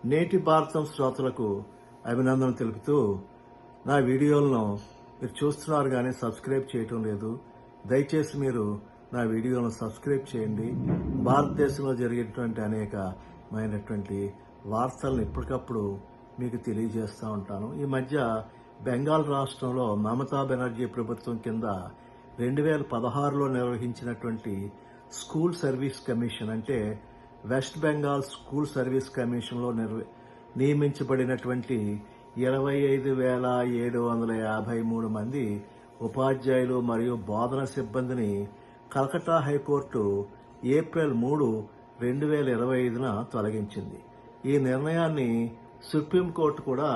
నేటి భారతం శ్రోతలకు అభినందనలు తెలుపుతూ నా వీడియోలను మీరు చూస్తున్నారు కానీ సబ్స్క్రైబ్ చేయటం లేదు. దయచేసి మీరు నా వీడియోలను సబ్స్క్రైబ్ చేయండి. భారతదేశంలో జరిగేటువంటి అనేకమైనటువంటి వార్తలను ఎప్పటికప్పుడు మీకు తెలియజేస్తూ ఉంటాను. ఈ మధ్య బెంగాల్ రాష్ట్రంలో మమతా బెనర్జీ ప్రభుత్వం కింద 2016లో నిర్వహించినటువంటి స్కూల్ సర్వీస్ కమిషన్ అంటే వెస్ట్ బెంగాల్ స్కూల్ సర్వీస్ కమిషన్లో నియమించబడినటువంటి 25,753 మంది ఉపాధ్యాయులు మరియు బోధన సిబ్బందిని కలకత్తా హైకోర్టు ఏప్రిల్ 3, 2025న తొలగించింది. ఈ నిర్ణయాన్ని సుప్రీంకోర్టు కూడా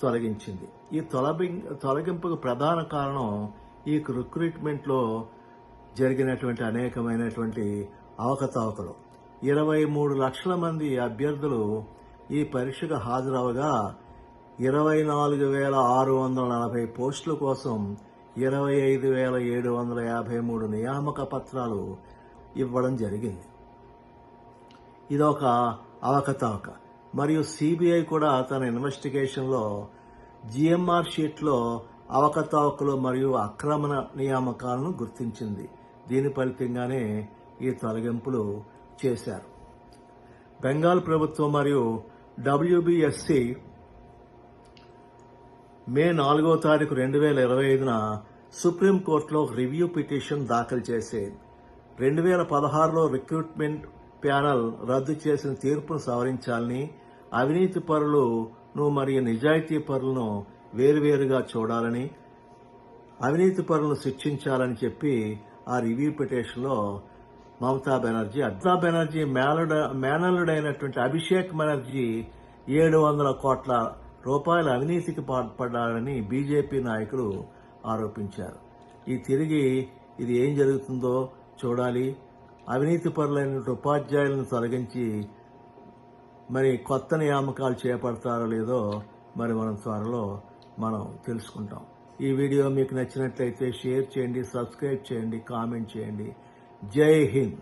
తొలగించింది. ఈ తొలగింపుకు ప్రధాన కారణం ఈ రిక్రూట్మెంట్లో జరిగినటువంటి అనేకమైనటువంటి అవకతవకలు. 23 లక్షల మంది అభ్యర్థులు ఈ పరీక్షకు హాజరవగా 24,640 పోస్టుల కోసం 25,753 నియామక పత్రాలు ఇవ్వడం జరిగింది. ఇదొక అవకతవక. మరియు సిబిఐ కూడా తన ఇన్వెస్టిగేషన్లో జిఎంఆర్ షీట్లో అవకతవకలు మరియు అక్రమ నియామకాలను గుర్తించింది. దీని ఫలితంగానే ఈ తొలగింపులు చేశారు. బెంగాల్ ప్రభుత్వం మరియు డబ్ల్యూబీఎస్సీ మే 4వ తారీఖు 2025న సుప్రీంకోర్టులో రివ్యూ పిటిషన్ దాఖలు చేసేది. 2016లో రిక్రూట్మెంట్ ప్యానెల్ రద్దు చేసిన తీర్పును సవరించాలని, అవినీతి పరులను మరియు నిజాయితీ పరులను వేరువేరుగా చూడాలని, అవినీతి పరులను శిక్షించాలని చెప్పి ఆ రివ్యూ పిటిషన్లో మమతా బెనర్జీ మేనల్లుడైనటువంటి అభిషేక్ బెనర్జీ 700 కోట్ల రూపాయల అవినీతికి పాల్పడ్డారని బీజేపీ నాయకులు ఆరోపించారు. ఇది ఏం జరుగుతుందో చూడాలి. అవినీతి పరులైన ఉపాధ్యాయులను తొలగించి మరి కొత్త నియామకాలు చేపడతారో లేదో మనం త్వరలో తెలుసుకుంటాం. ఈ వీడియో మీకు నచ్చినట్లయితే షేర్ చేయండి, సబ్స్క్రైబ్ చేయండి, కామెంట్ చేయండి. జై హింద్.